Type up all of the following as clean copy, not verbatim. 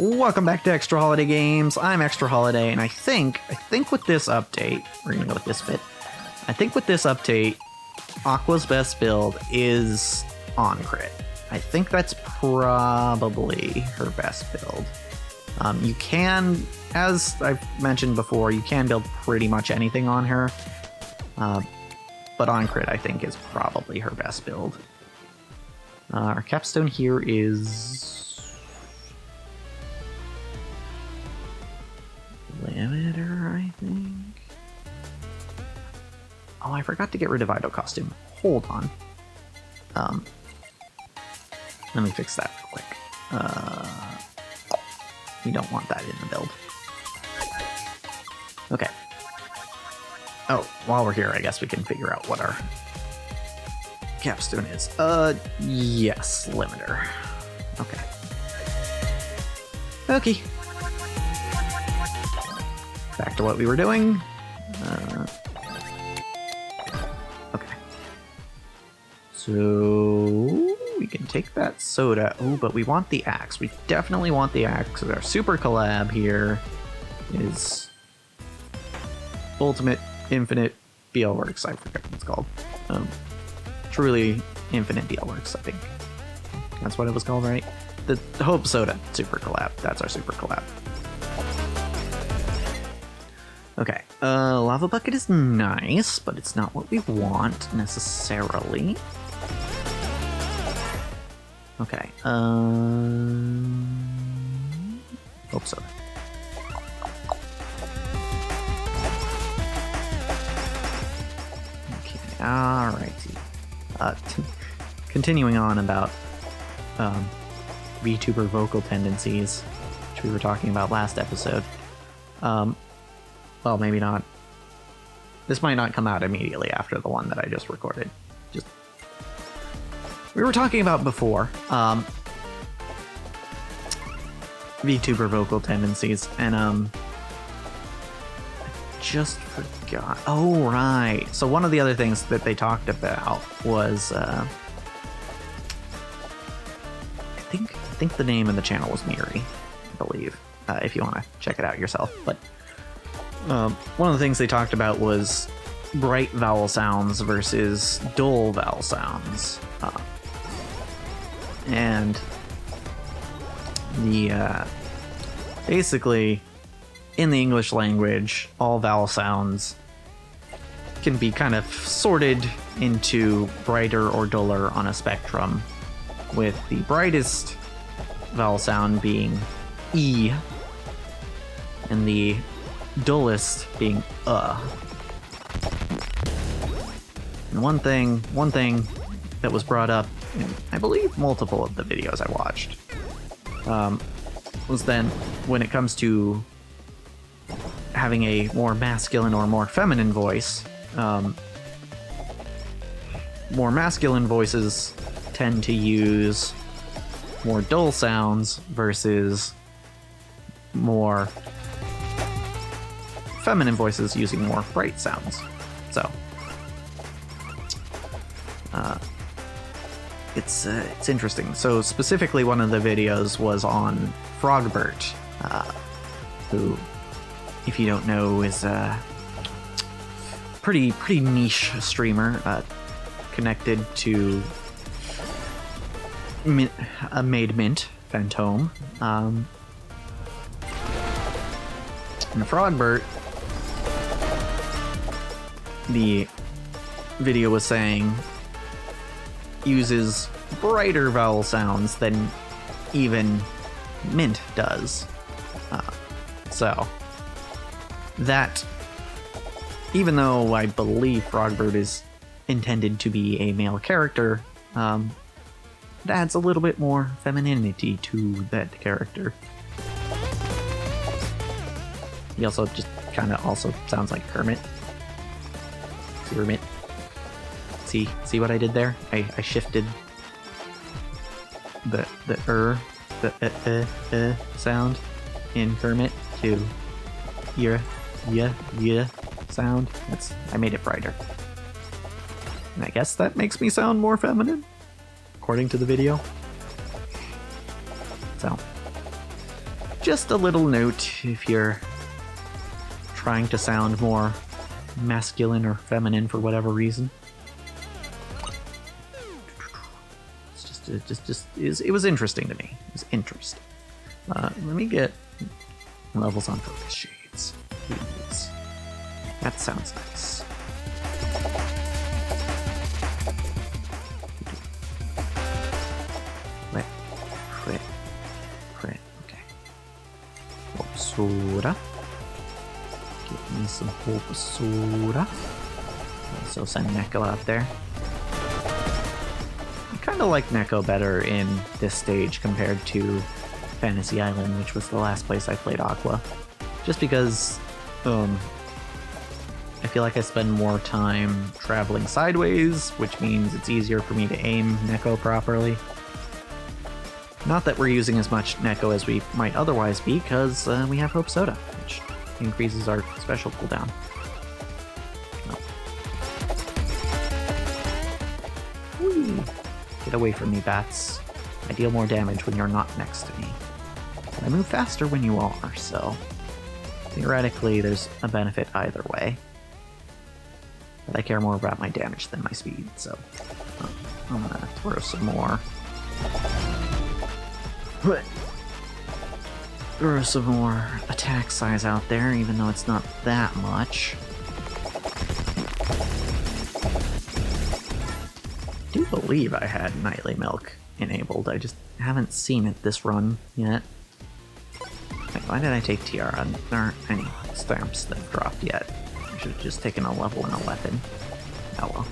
Welcome back to Extra Holiday Games. I'm Extra Holiday, and I think with this update, we're gonna go with this bit. I think with this update, Aqua's best build is on crit. I think that's probably her best build. You can, as I've mentioned before, you can build pretty much anything on her, but on crit I think is probably her best build. Our capstone here is Limiter, I think. Oh, I forgot to get rid of Idol costume. Hold on. Let me fix that real quick. We don't want that in the build. Okay. Oh, while we're here, I guess we can figure out what our capstone is. Yes, limiter. Okay. Okay. Back to what we were doing. Okay. So we can take that soda. Oh, but we want the axe. We definitely want the axe. Our super collab here is Ultimate Infinite BLWorks. I forget what it's called. Truly Infinite BLWorks, I think. That's what it was called, right? The Hope Soda super collab. That's our super collab. Okay, Lava Bucket is nice, but it's not what we want, necessarily. Okay, Hope so. Okay, alrighty. Continuing on about, VTuber vocal tendencies, which we were talking about last episode. Well, maybe not. This might not come out immediately after the one that I just recorded. We were talking about before, VTuber vocal tendencies, and I just forgot. Oh, right. So one of the other things that they talked about was, I think the name of the channel was Miri, I believe, if you want to check it out yourself, but one of the things they talked about was bright vowel sounds versus dull vowel sounds. And the basically, in the English language, all vowel sounds can be kind of sorted into brighter or duller on a spectrum, with the brightest vowel sound being E, and the dullest being And one thing that was brought up in, I believe, multiple of the videos I watched, was then when it comes to having a more masculine or more feminine voice, more masculine voices tend to use more dull sounds versus more feminine voices using more bright sounds. So it's interesting. So specifically, one of the videos was on Frogbert, who, if you don't know, is a pretty niche streamer, connected to a Made Mint Phantom, and Frogbert. The video was saying uses brighter vowel sounds than even Mint does. So that, even though I believe Frogbert is intended to be a male character, it adds a little bit more femininity to that character. He also just kind of also sounds like Kermit. Kermit. See what I did there? I shifted the sound in Kermit to yeah sound. I made it brighter. And I guess that makes me sound more feminine, according to the video. So Just a little note if you're trying to sound more masculine or feminine for whatever reason. It was interesting to me. It was interesting. Let me get levels on focus shades, please. That sounds nice. Crit. Okay. Hope soda. Give me some hope soda. Also send Neko out there. I kind of like Neko better in this stage compared to Fantasy Island, which was the last place I played Aqua. Just because I feel like I spend more time traveling sideways, which means it's easier for me to aim Neko properly. Not that we're using as much Neko as we might otherwise be, because we have Hope Soda, which increases our special cooldown. Whee! Get away from me, bats. I deal more damage when you're not next to me. I move faster when you are, so theoretically there's a benefit either way. But I care more about my damage than my speed, so I'm gonna throw some more. Throw some more attack size out there, even though it's not that much. I do believe I had Nightly Milk enabled, I just haven't seen it this run yet. Like, why did I take Tiara? There aren't any stamps that have dropped yet. I should have just taken a level and a weapon. Oh well.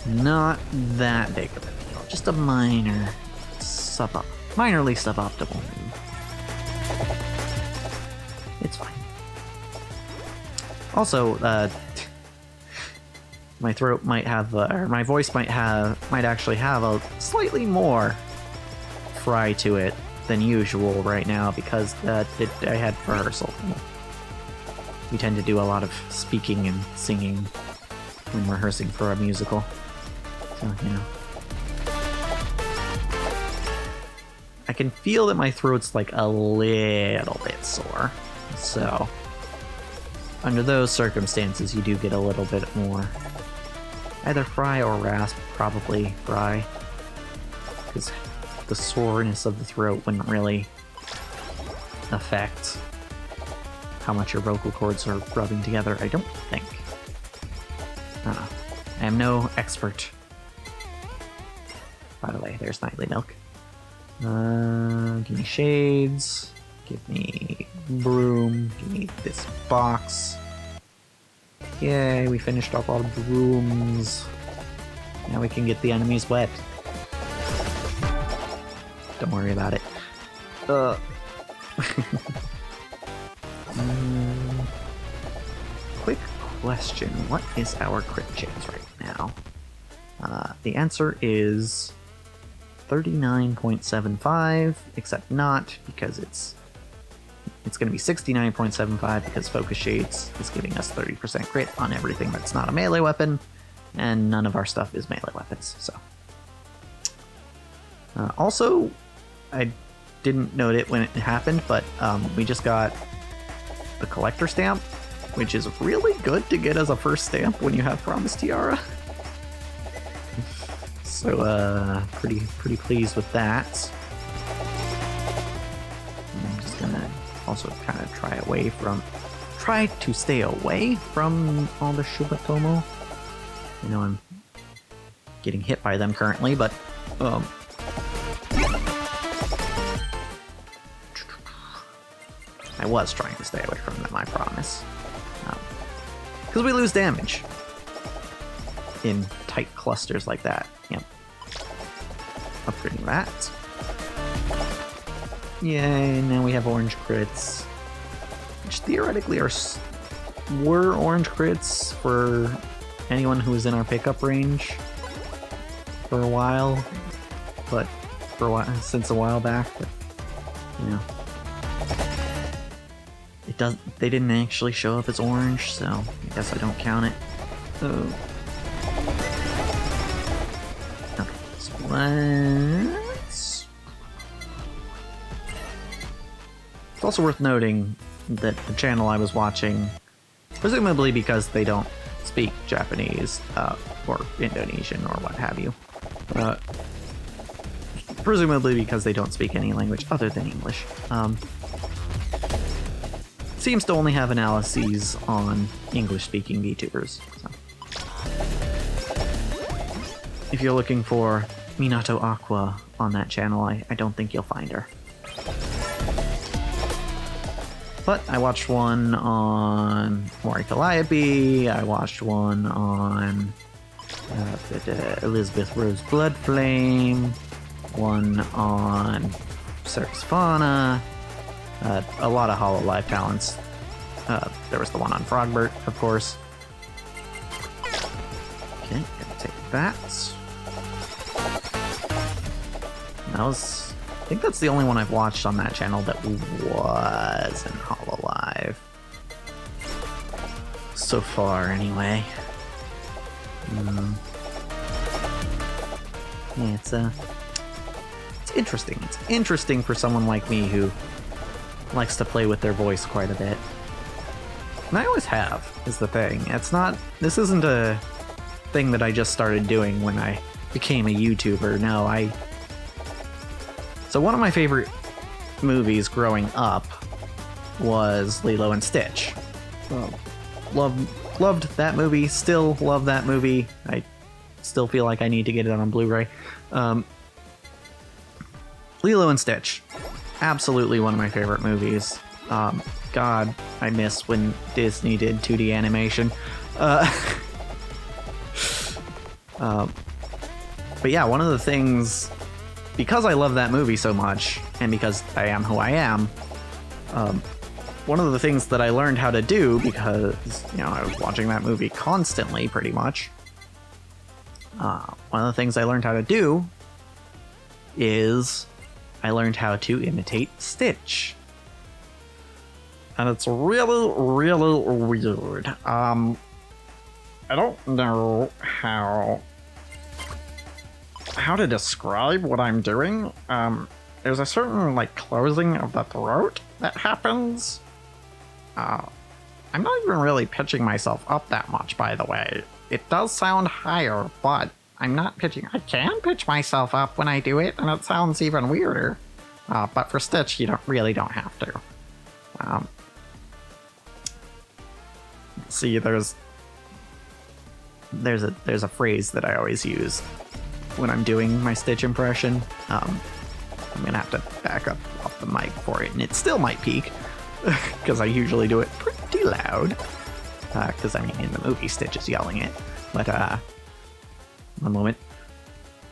Not that big of a deal. Just a minorly suboptimal move. It's fine. Also, my throat might have, or my voice might actually have a slightly more fry to it than usual right now because I had rehearsal. We tend to do a lot of speaking and singing when rehearsing for a musical. So, you know. I can feel that my throat's like a little bit sore. So, under those circumstances, you do get a little bit more either fry or rasp, probably fry. Because the soreness of the throat wouldn't really affect how much your vocal cords are rubbing together, I don't think. I don't know. I am no expert. By the way, there's Nightly Milk. Give me shades. Give me broom. Give me this box. Yay, we finished off all the brooms. Now we can get the enemies wet. Don't worry about it. Quick question. What is our crit chance right now? The answer is 39.75, except not, because it's going to be 69.75 because Focus Shades is giving us 30% crit on everything that's not a melee weapon, and none of our stuff is melee weapons, so. Also, I didn't note it when it happened, but we just got the collector stamp, which is really good to get as a first stamp when you have Promise Tiara. So, pretty pleased with that. I'm just gonna also kind of try to stay away from all the Shubatomo. I know I'm getting hit by them currently, but I was trying to stay away from them, I promise. Because we lose damage in tight clusters like that. Yep. Upgrading that. Yay, now we have orange crits. Which theoretically were orange crits for anyone who was in our pickup range for a while. But since a while back, but, you know. They didn't actually show up as orange, so I guess I don't count it. Oh. Okay, so let's It's also worth noting that the channel I was watching, presumably because they don't speak Japanese or Indonesian or what have you, presumably because they don't speak any language other than English, seems to only have analyses on English-speaking VTubers. So. If you're looking for Minato Aqua on that channel, I don't think you'll find her. But I watched one on Mori Calliope, I watched one on Elizabeth Rose Bloodflame, one on Circus Fauna, a lot of Hololive talents. There was the one on Frogbert, of course. Okay, gonna take that. That was... I think that's the only one I've watched on that channel that was in Hololive. So far, anyway. Yeah, it's interesting. It's interesting for someone like me who likes to play with their voice quite a bit. And I always have, is the thing. It's not... This isn't a thing that I just started doing when I became a YouTuber. No, So one of my favorite movies growing up was Lilo and Stitch. Loved that movie, still love that movie. I still feel like I need to get it on Blu-ray. Lilo and Stitch, absolutely one of my favorite movies. God, I miss when Disney did 2D animation. But yeah, one of the things, because I love that movie so much, and because I am who I am, one of the things that I learned how to do, because, you know, I was watching that movie constantly, pretty much, one of the things I learned how to do is I learned how to imitate Stitch. And it's really, really weird. I don't know how to describe what I'm doing. There's a certain, like, closing of the throat that happens. I'm not even really pitching myself up that much, by the way. It does sound higher, but I'm not pitching. I can pitch myself up when I do it, and it sounds even weirder. But for Stitch, you really don't have to. See, there's a phrase that I always use when I'm doing my Stitch impression. I'm gonna have to back up off the mic for it, and it still might peak because I usually do it pretty loud. Because I mean, in the movie, Stitch is yelling it. But one moment.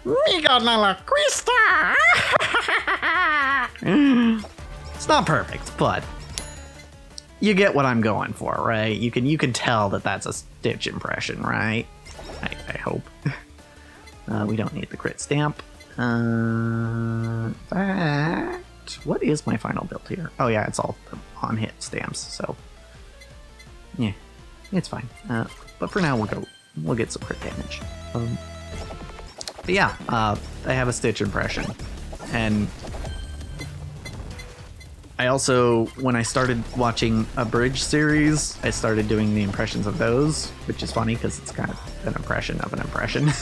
Migo nella quista! It's not perfect, but you get what I'm going for, right? You can tell that that's a Stitch impression, right? I hope. We don't need the crit stamp. What is my final build here? Oh yeah, it's all on hit stamps, so yeah, it's fine. But for now, we'll get some crit damage. But yeah, I have a Stitch impression, and I also, when I started watching a Bridge series, I started doing the impressions of those, which is funny because it's kind of an impression of an impression.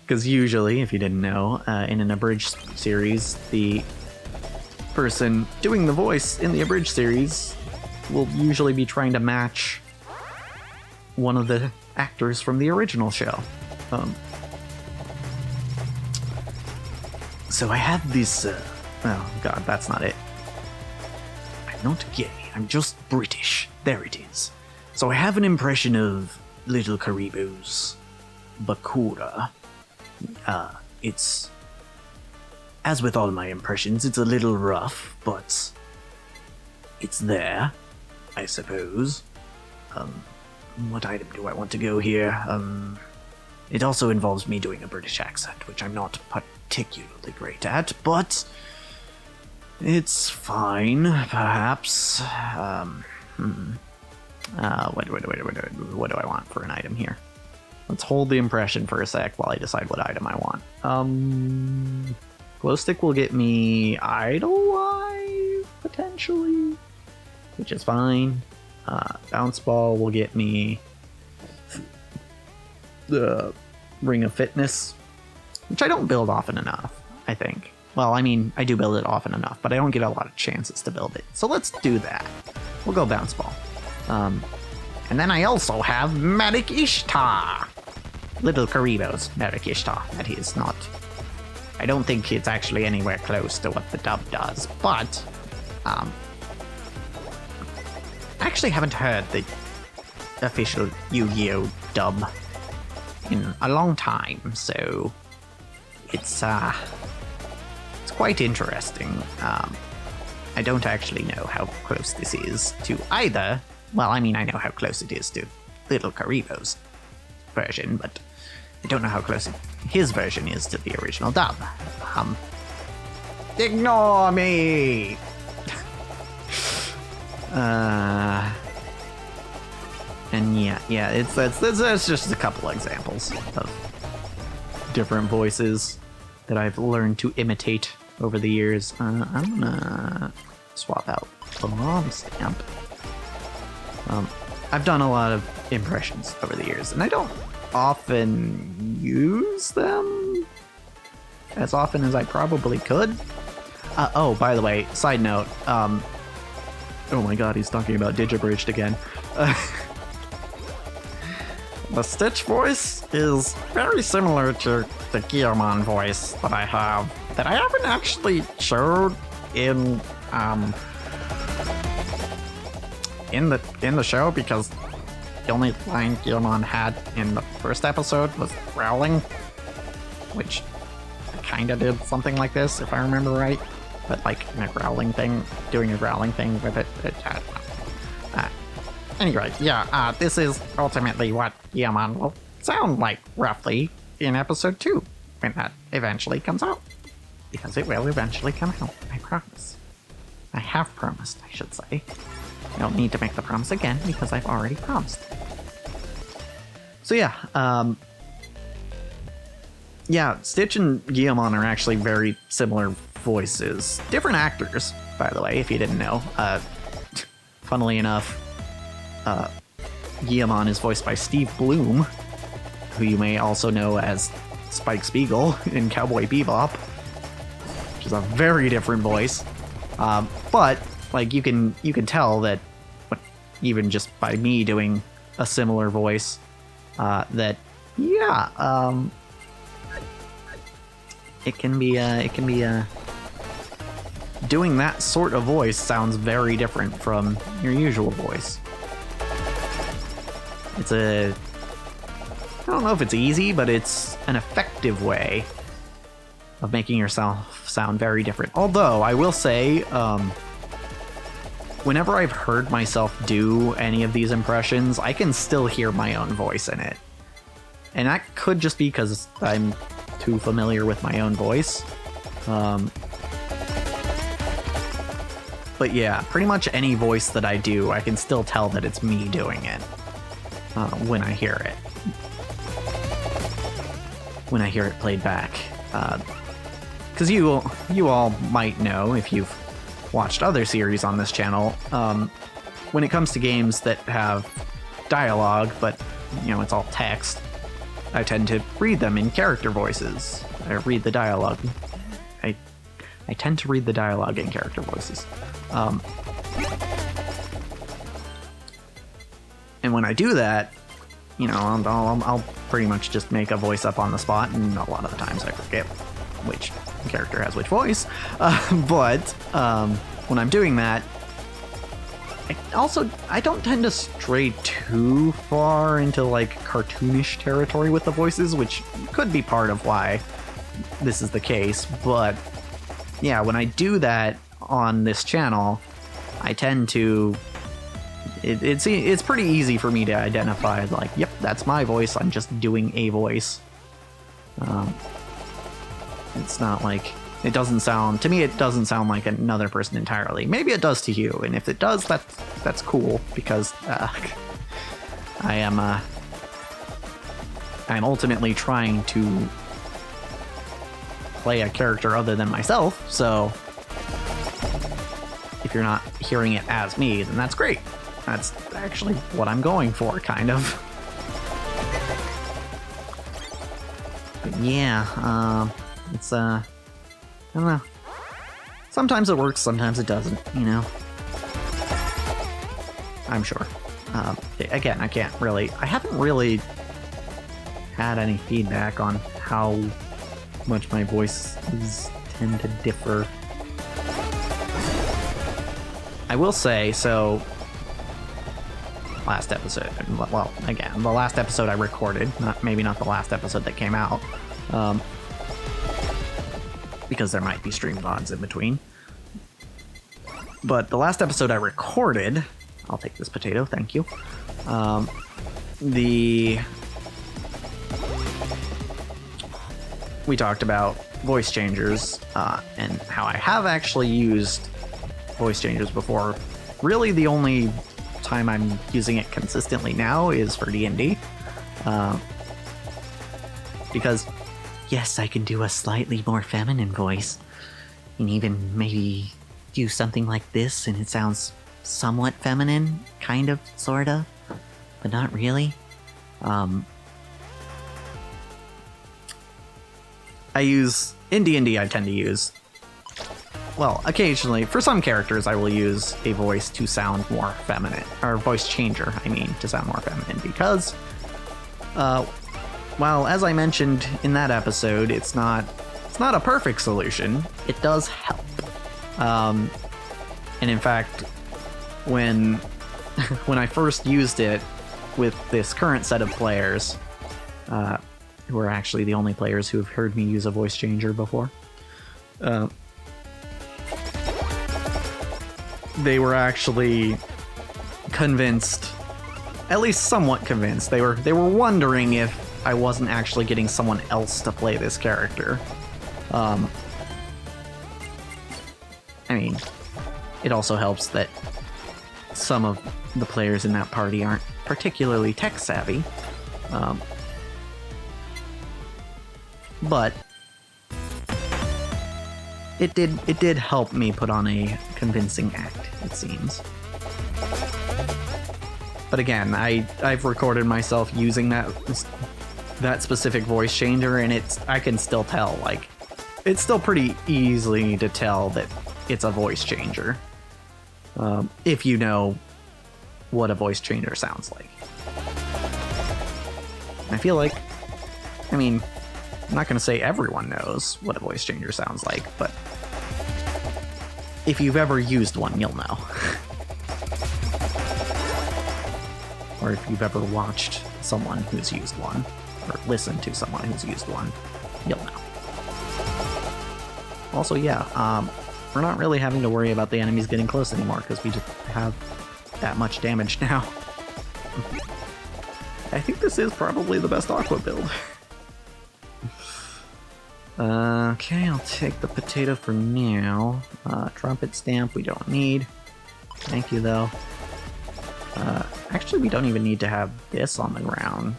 Because usually, if you didn't know, in an abridged series, the person doing the voice in the abridged series will usually be trying to match one of the actors from the original show. So I have this... oh god, that's not it. I'm not gay, I'm just British. There it is. So I have an impression of Little Karibo's Bakura. It's... as with all my impressions, it's a little rough, but it's there, I suppose. What item do I want to go here? It also involves me doing a British accent, which I'm not particularly great at, but it's fine, perhaps. What do I want for an item here? Let's hold the impression for a sec while I decide what item I want. Glow stick will get me Idolize? potentially, which is fine. Bounce Ball will get me the Ring of Fitness, which I don't build often enough, I think. Well, I mean, I do build it often enough, but I don't get a lot of chances to build it. So let's do that. We'll go Bounce Ball. And then I also have Medic Ishtar. Little Karibo's Medic Ishtar. That is not... I don't think it's actually anywhere close to what the dub does, but... I actually haven't heard the official Yu-Gi-Oh! Dub in a long time, so... It's quite interesting. I don't actually know how close this is to either. Well, I mean, I know how close it is to Little Karibo's version, but I don't know how close his version is to the original dub. Ignore me! And yeah, that's just a couple examples of different voices that I've learned to imitate over the years. I'm gonna swap out Bomb Stamp. I've done a lot of impressions over the years, and I don't often use them as often as I probably could. Oh, by the way, side note, oh my god, he's talking about Digibridged again. The Stitch voice is very similar to the Guillermon voice that I have, that I haven't actually showed in the show, because the only line Guillermon had in the first episode was growling, which I kinda did something like this, if I remember right, but like in a growling thing, doing a growling thing with it. Anyway, yeah, this is ultimately what Guillermon will sound like, roughly, in episode 2, when that eventually comes out. Because it will eventually come out, I promise. I have promised, I should say. I don't need to make the promise again, because I've already promised. So yeah, Stitch and Guillemon are actually very similar voices. Different actors, by the way, if you didn't know. Funnily enough, Guillemon is voiced by Steve Bloom, who you may also know as Spike Spiegel in Cowboy Bebop, which is a very different voice. But like you can tell that even just by me doing a similar voice, that it can be doing that sort of voice sounds very different from your usual voice. I don't know if it's easy, but it's an effective way of making yourself sound very different. Although, I will say, whenever I've heard myself do any of these impressions, I can still hear my own voice in it. And that could just be because I'm too familiar with my own voice. But yeah, pretty much any voice that I do, I can still tell that it's me doing it when I hear it. When I hear it played back. Because you all might know, if you've watched other series on this channel, when it comes to games that have dialogue, but it's all text, I tend to read them in character voices. I read the dialogue. I tend to read the dialogue in character voices. And when I do that, I'll pretty much just make a voice up on the spot, and a lot of the times I forget which character has which voice. But when I'm doing that, I don't tend to stray too far into like cartoonish territory with the voices, which could be part of why this is the case. But yeah, when I do that on this channel, I tend to... It's pretty easy for me to identify, like, yep, that's my voice, I'm just doing a voice. It's not like... It doesn't sound... To me, it doesn't sound like another person entirely. Maybe it does to you, and if it does, that's cool, because I'm ultimately trying to play a character other than myself, so... if you're not hearing it as me, then that's great. That's actually what I'm going for, kind of. But yeah, it's, I don't know. Sometimes it works, sometimes it doesn't, you know? I'm sure. Again, I haven't really had any feedback on how much my voices tend to differ. I will say, so last episode, well, again, the last episode I recorded, maybe not the last episode that came out, because there might be stream VODs in between. But the last episode I recorded, I'll take this potato, thank you. We talked about voice changers, and how I have actually used voice changers before. Really, the only time I'm using it consistently now is for D&D. Because, yes, I can do a slightly more feminine voice, and even maybe do something like this, and it sounds somewhat feminine, kind of, sort of, but not really. In D&D, I tend to use, well, occasionally, for some characters, I will use a voice to sound more feminine, or voice changer, I mean, to sound more feminine, because, well, as I mentioned in that episode, it's not a perfect solution. It does help. And in fact, when I first used it with this current set of players, who are actually the only players who have heard me use a voice changer before, they were actually convinced, at least somewhat convinced. They were wondering if I wasn't actually getting someone else to play this character. I mean, it also helps that some of the players in that party aren't particularly tech savvy. But it did help me put on a convincing act, it seems. But again, I've recorded myself using that specific voice changer, and I can still tell, like, it's still pretty easy to tell that it's a voice changer, if you know what a voice changer sounds like. I feel like, I mean, I'm not going to say everyone knows what a voice changer sounds like, but if you've ever used one, you'll know. Or if you've ever watched someone who's used one, or listened to someone who's used one, you'll know. Also, yeah, we're not really having to worry about the enemies getting close anymore, because we just have that much damage now. I think this is probably the best Aqua build. Okay, I'll take the potato for now. Trumpet stamp we don't need. Thank you, though. Actually, we don't even need to have this on the ground,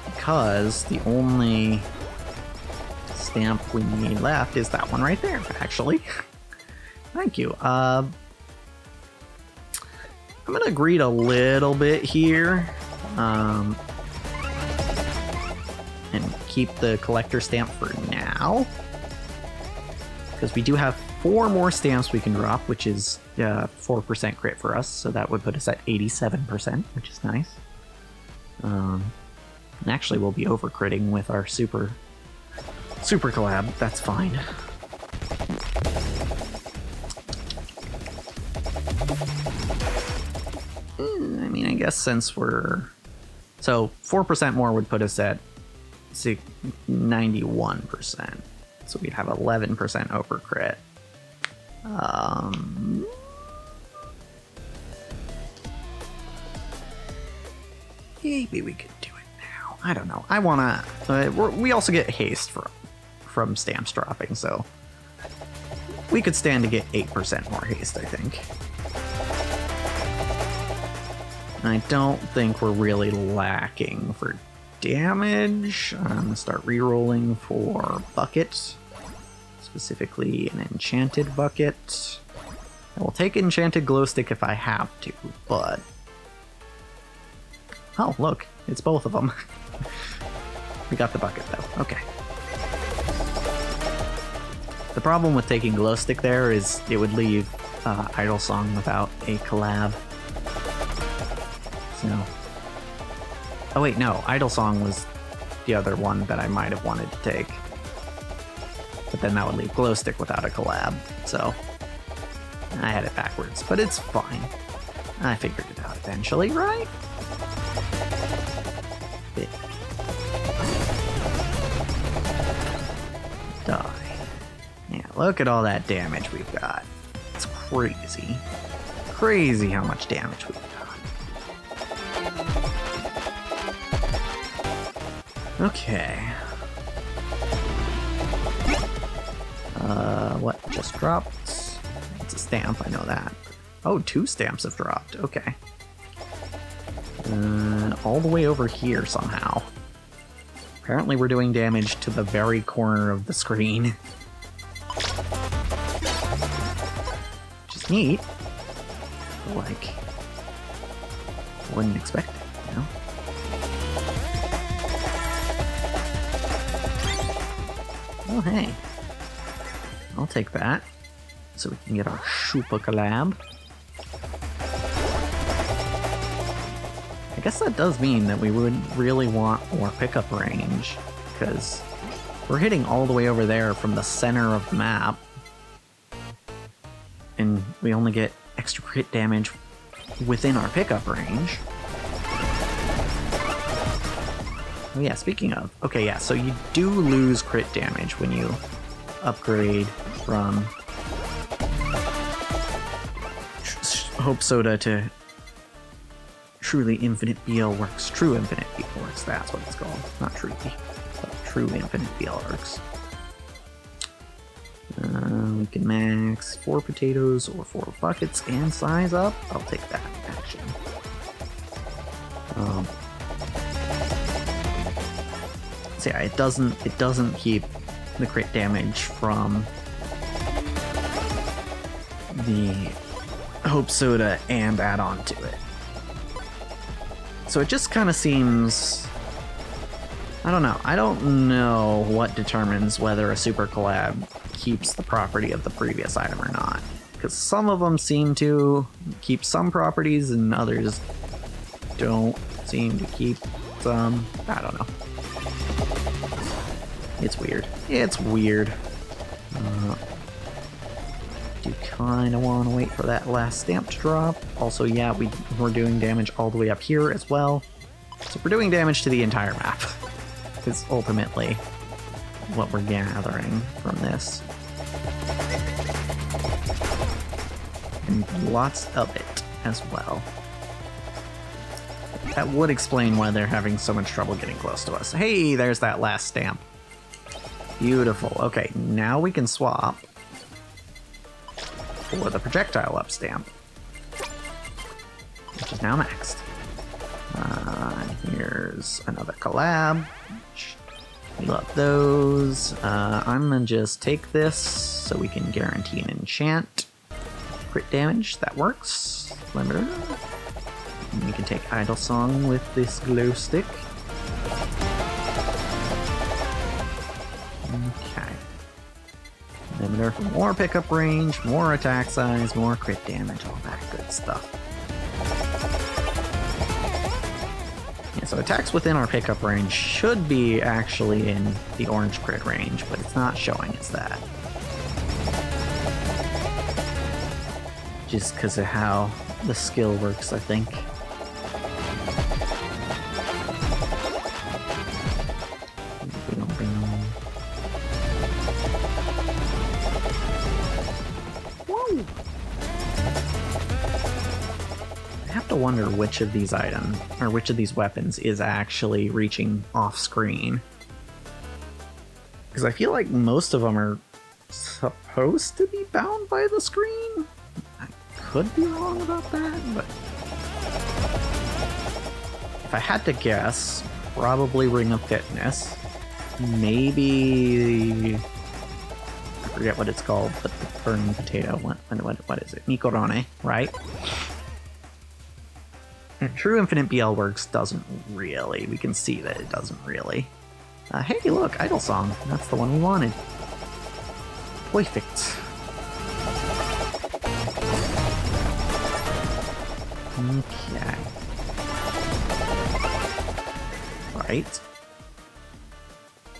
because the only stamp we need left is that one right there, actually. Thank you. I'm gonna greed a little bit here. And keep the collector stamp for now, because we do have 4 more stamps we can drop, which is 4% crit for us, so that would put us at 87%, which is nice. And actually, we'll be over critting with our super collab. That's fine. I mean, I guess since we're... So 4% more would put us at 91%. So we'd have 11% over crit. Maybe we could do it now. I don't know. I wanna... we also get haste from stamps dropping, so... we could stand to get 8% more haste, I think. I don't think we're really lacking for damage. I'm gonna start re-rolling for bucket, specifically an enchanted bucket. I will take Enchanted Glow Stick if I have to, but... Oh, look, it's both of them. We got the bucket, though. Okay. The problem with taking Glow Stick there is it would leave Idle Song without a collab. So... Oh wait, no, Idle Song was the other one that I might have wanted to take. But then that would leave Glow Stick without a collab, so... I had it backwards, but it's fine. I figured it out eventually, right? Die. Yeah, look at all that damage we've got. It's crazy. Crazy how much damage we've got. Okay. What just dropped? It's a stamp, I know that. Oh, 2 stamps have dropped. Okay. All the way over here somehow. Apparently we're doing damage to the very corner of the screen. Which is neat. But like, I wouldn't expect it, you know? Oh, hey. I'll take that. So we can get our Shupa collab. I guess that does mean that we would really want more pickup range, because we're hitting all the way over there from the center of the map, and we only get extra crit damage within our pickup range. Oh yeah, speaking of, okay, yeah, so you do lose crit damage when you upgrade from Hope Soda to Truly Infinite BL Works. True Infinite BL Works, that's what it's called. Not Truly, but True Infinite BL Works. We can max 4 potatoes or 4 buckets and size up. I'll take that, actually. So yeah, it doesn't keep the crit damage from the Hope Soda and add on to it. So it just kind of seems... I don't know. I don't know what determines whether a super collab keeps the property of the previous item or not. Because some of them seem to keep some properties and others don't seem to keep some. I don't know. It's weird. It's weird. Do kind of want to wait for that last stamp to drop. Also, yeah, we're doing damage all the way up here as well. So we're doing damage to the entire map. Is ultimately what we're gathering from this. And lots of it as well. That would explain why they're having so much trouble getting close to us. Hey, there's that last stamp. Beautiful. Okay, now we can swap for the projectile up stamp, which is now maxed. Here's another collab. Love those. I'm gonna just take this so we can guarantee an enchant. Crit damage, that works. Limiter. And we can take Idle Song with this glow stick. Okay. Limiter for more pickup range, more attack size, more crit damage, all that good stuff. Yeah, so attacks within our pickup range should be actually in the orange crit range, but it's not showing us that. Just because of how the skill works, I think. Whoa! I have to wonder which of these items, or which of these weapons is actually reaching off screen. Because I feel like most of them are supposed to be bound by the screen. I could be wrong about that, but if I had to guess, probably Ring of Fitness. Maybe, I forget what it's called, but the burning potato. What is it? Mikorone, right? And True Infinite BL Works doesn't really. We can see that it doesn't really. Hey, look, Idle Song. That's the one we wanted. Perfect. Okay. Right.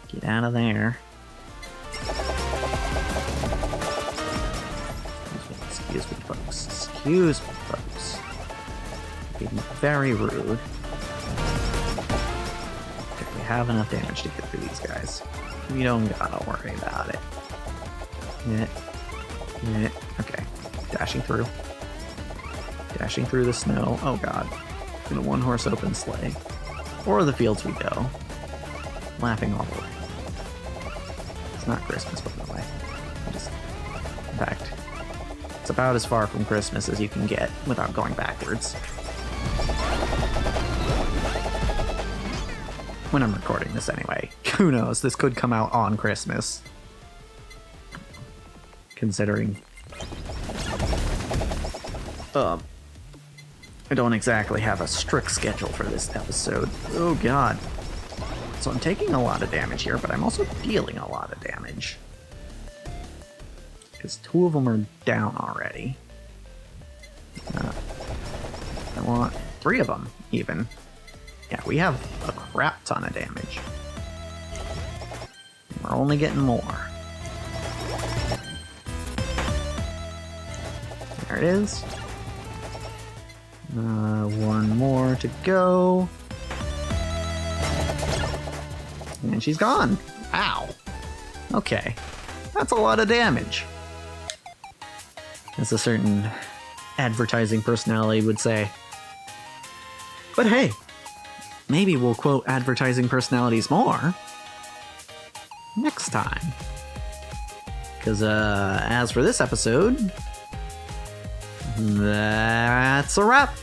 Get out of there. Excuse me, folks. Excuse me, folks. Being very rude. Okay, we have enough damage to get through these guys. We don't gotta worry about it. Yeah. Okay. Dashing through. Dashing through the snow. Oh god. In a one-horse open sleigh. Or the fields we go. Laughing all the way. It's not Christmas, by the way. In fact, it's about as far from Christmas as you can get without going backwards. When I'm recording this anyway. Who knows? This could come out on Christmas. Considering... I don't exactly have a strict schedule for this episode. Oh god. So I'm taking a lot of damage here, but I'm also dealing a lot of damage. Because 2 of them are down already. I want 3 of them, even. Yeah, we have a crap ton of damage. We're only getting more. There it is. 1 more to go. And she's gone. Ow. Okay. That's a lot of damage. As a certain advertising personality would say. But hey, maybe we'll quote advertising personalities more next time. Because, as for this episode, that's a wrap.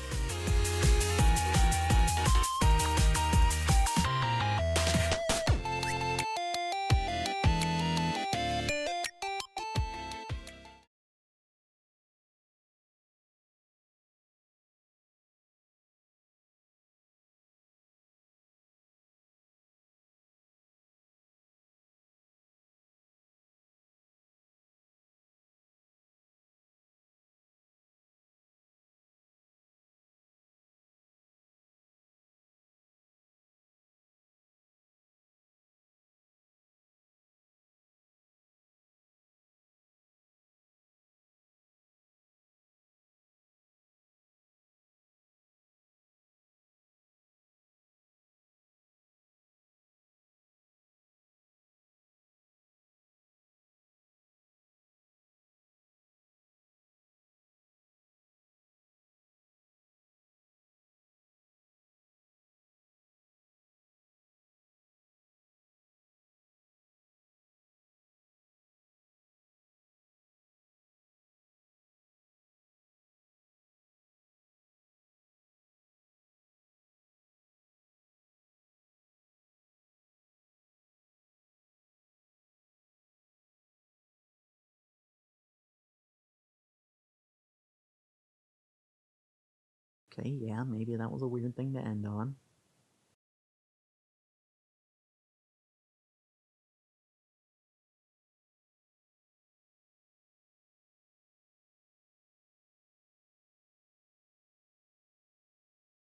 Okay, yeah, maybe that was a weird thing to end on.